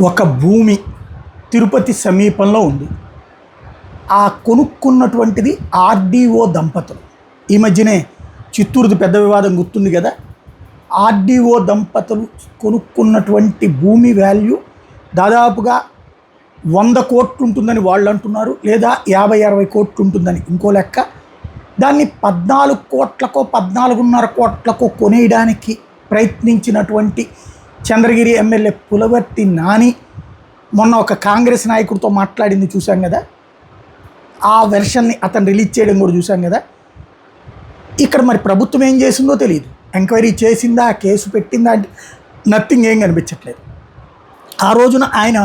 ఒక భూమి తిరుపతి సమీపంలో ఉంది. ఆ కొనుక్కున్నటువంటిది ఆర్డీఓ దంపతులు. ఈ మధ్యనే చిత్తూరుది పెద్ద వివాదం గుర్తుంది కదా. ఆర్డీఓ దంపతులు కొనుక్కున్నటువంటి భూమి వాల్యూ దాదాపుగా 100 కోట్లు ఉంటుందని వాళ్ళు అంటున్నారు, లేదా 50-60 కోట్లు ఉంటుందని ఇంకో లెక్క. దాన్ని 14 కోట్లకో 14.5 కోట్లకో కొనేయడానికి ప్రయత్నించినటువంటి చంద్రగిరి ఎమ్మెల్యే పులవర్తి నాని మొన్న ఒక కాంగ్రెస్ నాయకుడితో మాట్లాడింది చూసాం కదా. ఆ వెర్షన్ని అతను రిలీజ్ చేయడం కూడా చూసాం కదా. ఇక్కడ మరి ప్రభుత్వం ఏం చేసిందో తెలియదు. ఎంక్వైరీ చేసిందా, కేసు పెట్టిందా అంటే నథింగ్, ఏం కనిపించట్లేదు. ఆ రోజున ఆయన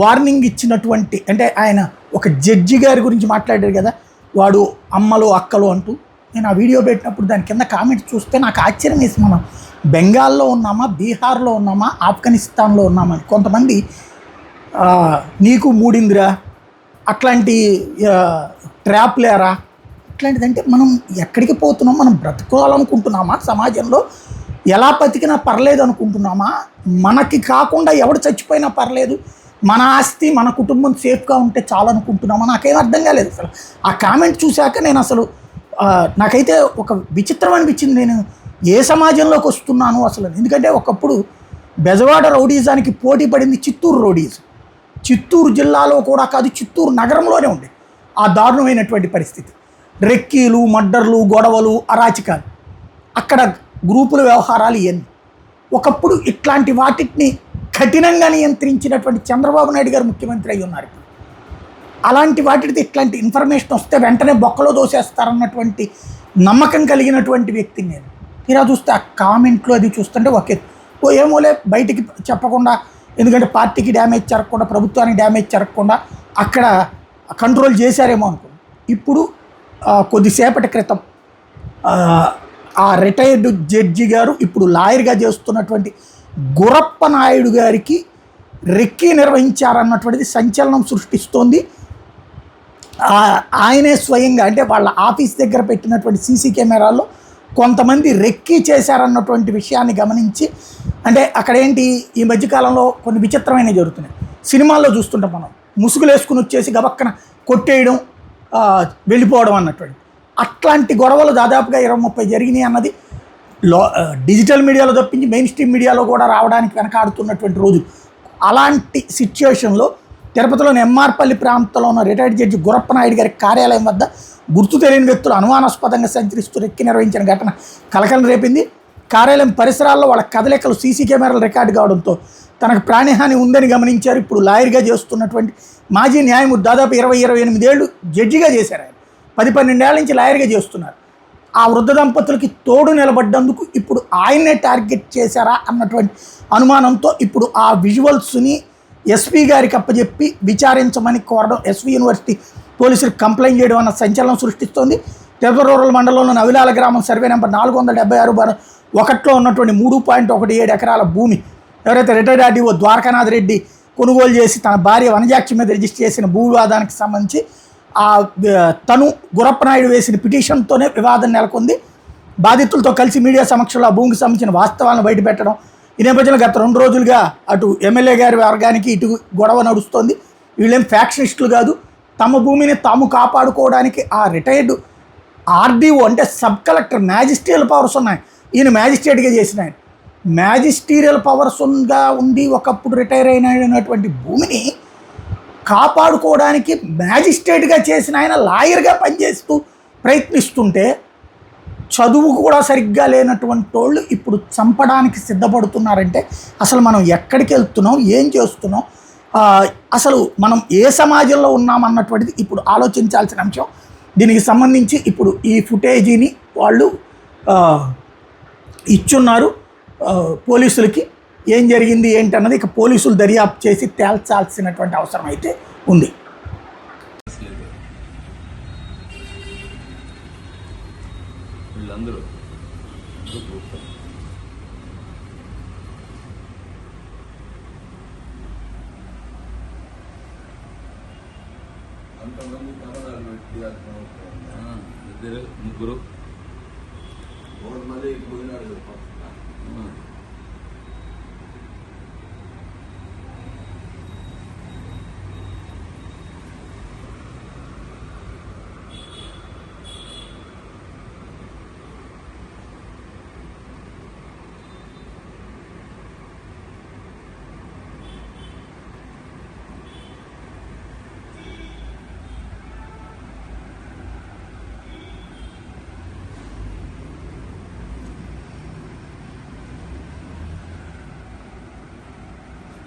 వార్నింగ్ ఇచ్చినటువంటి, అంటే ఆయన ఒక జడ్జి గారి గురించి మాట్లాడారు కదా, వాడు అమ్మలు అక్కలు అంటూ. నేను ఆ వీడియో పెట్టినప్పుడు దాని కింద కామెంట్స్ చూస్తే నాకు ఆశ్చర్యం వేసి, మనం బెంగాల్లో ఉన్నామా, బీహార్లో ఉన్నామా, ఆఫ్ఘనిస్తాన్లో ఉన్నామా అని. కొంతమంది నీకు మూడిందిరా, అట్లాంటి ట్రాప్ లేరా, ఇట్లాంటిదంటే మనం ఎక్కడికి పోతున్నాం? మనం బ్రతుకోవాలనుకుంటున్నామా? సమాజంలో ఎలా బతికినా పర్లేదు అనుకుంటున్నామా? మనకి కాకుండా ఎవడు చచ్చిపోయినా పర్లేదు, మన ఆస్తి మన కుటుంబం సేఫ్గా ఉంటే చాలనుకుంటున్నామా? నాకేం అర్థం కాలేదు అసలు. ఆ కామెంట్ చూశాక నేను అసలు నాకైతే ఒక విచిత్రం అనిపించింది. నేను ఏ సమాజంలోకి వస్తున్నాను అసలు? ఎందుకంటే ఒకప్పుడు బెజవాడ రౌడీజానికి పోటీ పడింది చిత్తూరు రౌడీజ్. చిత్తూరు జిల్లాలో కూడా కాదు, చిత్తూరు నగరంలోనే ఉండే ఆ దారుణమైనటువంటి పరిస్థితి. రెక్కీలు, మర్డర్లు, గొడవలు, అరాచకాలు, అక్కడ గ్రూపుల వ్యవహారాలు ఇవన్నీ. ఒకప్పుడు ఇట్లాంటి వాటిని కఠినంగా నియంత్రించినటువంటి చంద్రబాబు నాయుడు గారు ముఖ్యమంత్రి అయి ఉన్నారు. అలాంటి వాటితో ఇట్లాంటి ఇన్ఫర్మేషన్ వస్తే వెంటనే బొక్కలో దోసేస్తారన్నటువంటి నమ్మకం కలిగినటువంటి వ్యక్తిని నేను. తీరా చూస్తే ఆ కామెంట్లో అది చూస్తుంటే ఏమోలే, బయటికి చెప్పకుండా, ఎందుకంటే పార్టీకి డ్యామేజ్ జరగకుండా, ప్రభుత్వానికి డ్యామేజ్ జరగకుండా అక్కడ కంట్రోల్ చేశారేమో అనుకున్నాను. ఇప్పుడు కొద్దిసేపటి క్రితం ఆ రిటైర్డ్ జడ్జి గారు ఇప్పుడు లాయర్గా చేస్తున్నటువంటి గురప్ప నాయుడు గారికి రెక్కీ నిర్వహించారన్నటువంటిది సంచలనం సృష్టిస్తోంది. ఆయనే స్వయంగా, అంటే వాళ్ళ ఆఫీస్ దగ్గర పెట్టినటువంటి సీసీ కెమెరాల్లో కొంతమంది రెక్కీ చేశారన్నటువంటి విషయాన్ని గమనించి, అంటే అక్కడ ఏంటి, ఈ మధ్యకాలంలో కొన్ని విచిత్రమైనవి జరుగుతున్నాయి. సినిమాల్లో చూస్తుంటాం మనం, ముసుగులు వేసుకుని వచ్చేసి గబక్కన కొట్టేయడం, వెళ్ళిపోవడం అన్నటువంటి. అట్లాంటి గొడవలు దాదాపుగా 20-30 జరిగినాయి అన్నది డిజిటల్ మీడియాలో తప్పించి మెయిన్ స్ట్రీమ్ మీడియాలో కూడా రావడానికి వెనకాడుతున్నటువంటి రోజులు. అలాంటి సిచ్యువేషన్లో తిరుపతిలోని ఎంఆర్పల్లి ప్రాంతంలో ఉన్న రిటైర్డ్ జడ్జి గురప్ప నాయుడు గారి కార్యాలయం వద్ద గుర్తు తెలియని వ్యక్తులు అనుమానాస్పదంగా సంచరిస్తూ రెక్కి నిర్వహించిన ఘటన కలకలం రేపింది. కార్యాలయం పరిసరాల్లో వాళ్ళ కదలికలు సీసీ కెమెరాలు రికార్డు కావడంతో తనకు ప్రాణహాని ఉందని గమనించారు. ఇప్పుడు లాయర్గా చేస్తున్నటువంటి మాజీ న్యాయమూర్తి, దాదాపు 20-28 ఏళ్ళు జడ్జిగా చేశారు ఆయన. 10-12 ఏళ్ల నుంచి లాయర్గా చేస్తున్నారు. ఆ వృద్ధ దంపతులకి తోడు నిలబడ్డందుకు ఇప్పుడు ఆయన్నే టార్గెట్ చేశారా అన్నటువంటి అనుమానంతో ఇప్పుడు ఆ విజువల్స్ని ఎస్పీ గారికి అప్పచెప్పి విచారించమని కోరడం, ఎస్వి యూనివర్సిటీ పోలీసులకు కంప్లైంట్ చేయడం అన్న సంచలనం సృష్టిస్తోంది. తిరుపతి రూరల్ మండలంలోని అవిలాల గ్రామం సర్వే నెంబర్ 476/1లో ఉన్నటువంటి 3.17 ఎకరాల భూమి ఎవరైతే రిటైర్డ్ ఆర్డీఓ ద్వారకానాథ్ రెడ్డి కొనుగోలు చేసి తన భార్య వనజాక్షి మీద రిజిస్టర్ చేసిన భూ వివాదానికి సంబంధించి తను గురప్ప నాయుడు వేసిన పిటిషన్తోనే వివాదం నెలకొంది. బాధితులతో కలిసి మీడియా సమక్షంలో ఆ భూమికి సంబంధించిన వాస్తవాలను బయటపెట్టడం. ఈ నేపథ్యంలో గత 2 రోజులుగా అటు ఎమ్మెల్యే గారి వర్గానికి ఇటు గొడవ నడుస్తోంది. వీళ్ళేం ఫ్యాక్షనిస్టులు కాదు, తమ భూమిని తాము కాపాడుకోవడానికి ఆ రిటైర్డ్ ఆర్డీఓ, అంటే సబ్ కలెక్టర్, మ్యాజిస్ట్రియల్ పవర్స్ ఉన్నాయి. ఈయన మ్యాజిస్ట్రేట్గా చేసిన ఆయన, మ్యాజిస్టీరియల్ పవర్స్గా ఉండి ఒకప్పుడు రిటైర్ అయినటువంటి భూమిని కాపాడుకోవడానికి మ్యాజిస్ట్రేట్గా చేసిన ఆయన లాయర్గా పనిచేస్తూ ప్రయత్నిస్తుంటే, చదువు కూడా సరిగ్గా లేనటువంటి వాళ్ళు ఇప్పుడు చంపడానికి సిద్ధపడుతున్నారంటే అసలు మనం ఎక్కడికి వెళ్తున్నాం, ఏం చేస్తున్నాం, అసలు మనం ఏ సమాజంలో ఉన్నామన్నటువంటిది ఇప్పుడు ఆలోచించాల్సిన అంశం. దీనికి సంబంధించి ఇప్పుడు ఈ ఫుటేజీని వాళ్ళు ఇచ్చున్నారు పోలీసులకి. ఏం జరిగింది ఏంటన్నది ఇక పోలీసులు దర్యాప్తు చేసి తేల్చాల్సినటువంటి అవసరం అయితే ఉంది. వీళ్ళందరూ అంతమంది ప్రమాదాలు పెట్టి ఇద్దరు ముగ్గురు మళ్ళీ పోయినాడు.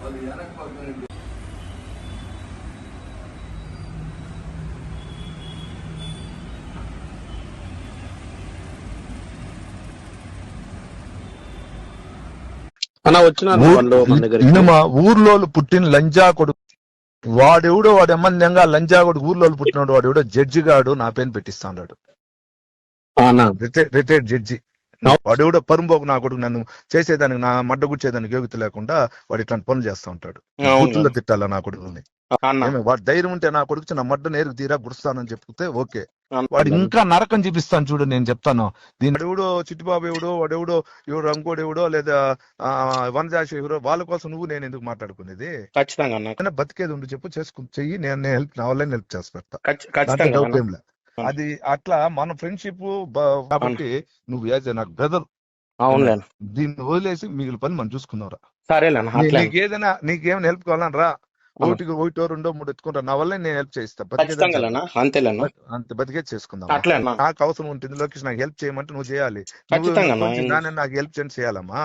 వాళ్ళు వెనక పక్కన అన్న వచ్చినారు వాళ్ళు మన దగ్గరికి. ఇనుమా ఊర్లోళ్ళు పుట్టిన లంజా కొడుకు వాడెవడో వాడు ఎమ్మెల్యేగా లంజా కొడుకు ఊర్లోళ్ళు పుట్టినాడు వాడెవడో జడ్జి గాడు నా పేరు పెట్టిస్తాడు. అన్నా రిటైర్డ్ జడ్జి వాడెవడో పరుంబోకు నా కొడుకు నన్ను చేసేదానికి నా మడ్డ గుచ్చేదానికి యోగ్యత లేకుండా వాడు ఇట్లాంటి పనులు చేస్తా ఉంటాడు. బూతుల్లో తిట్టాలా నా కొడుకుని. వాడు ధైర్యం ఉంటే నా కొడుకు నా మడ్డ నేరుకు తీరా గుడుస్తానని చెప్తే ఓకే. వాడు ఇంకా నరకం చూపిస్తాను చూడు. నేను చెప్తాను దీని ఎవడో చిట్టిబాబు ఎవడో వాడెవడో ఎవడు రంగోడు ఎవడో లేదా వనజాష ఎవరో వాళ్ళ కోసం నువ్వు నేను ఎందుకు మాట్లాడుకునేది? ఖచ్చితంగా బతికేది ఉండి చెప్పు చెయ్యి. నేను హెల్ప్ నా వల్ల హెల్ప్ చేసి పెడతా. ఖచ్చితంగా డౌట్ ఏం లే. అది అట్లా మన ఫ్రెండ్షిప్ కాబట్టి నువ్వు నాకు బ్రదర్. అవునులే దీన్ని వదిలేసి మిగిలిన పని మనం చూసుకున్నావురా. సరేలేనా నీకేదైనా నీకేమైనా హెల్ప్ కావాలని రా. ఒకటో రెండో మూడు ఎత్తుకుంటా నా వల్ల నేను హెల్ప్ చేయిస్తా. అంత బతికే చేసుకుందాం. నాకు అవసరం ఉంటుంది లోకేష్ నాకు హెల్ప్ చేయమంటే నువ్వు చేయాలి. నాకు హెల్ప్ చేయాలమ్మా.